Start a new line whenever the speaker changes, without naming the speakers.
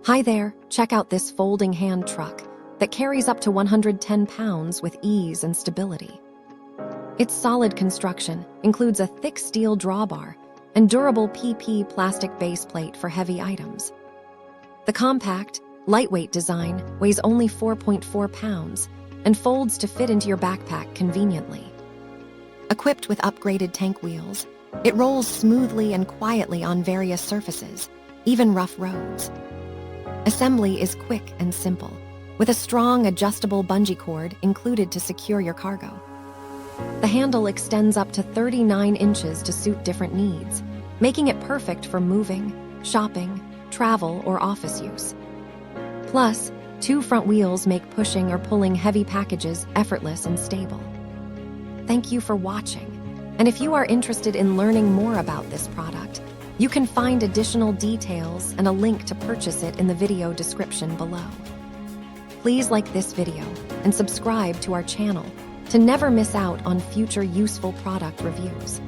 Hi there, check out this folding hand truck that carries up to 110 pounds with ease and stability. Its solid construction includes a thick steel drawbar and durable PP plastic base plate for heavy items. The compact, lightweight design weighs only 4.4 pounds and folds to fit into your backpack conveniently. Equipped with upgraded tank wheels, it rolls smoothly and quietly on various surfaces, even rough roads. Assembly is quick and simple, with a strong adjustable bungee cord included to secure your cargo. The handle extends up to 39 inches to suit different needs, making it perfect for moving, shopping, travel, or office use. Plus, 2 front wheels make pushing or pulling heavy packages effortless and stable. Thank you for watching, and if you are interested in learning more about this product, you can find additional details and a link to purchase it in the video description below. Please like this video and subscribe to our channel to never miss out on future useful product reviews.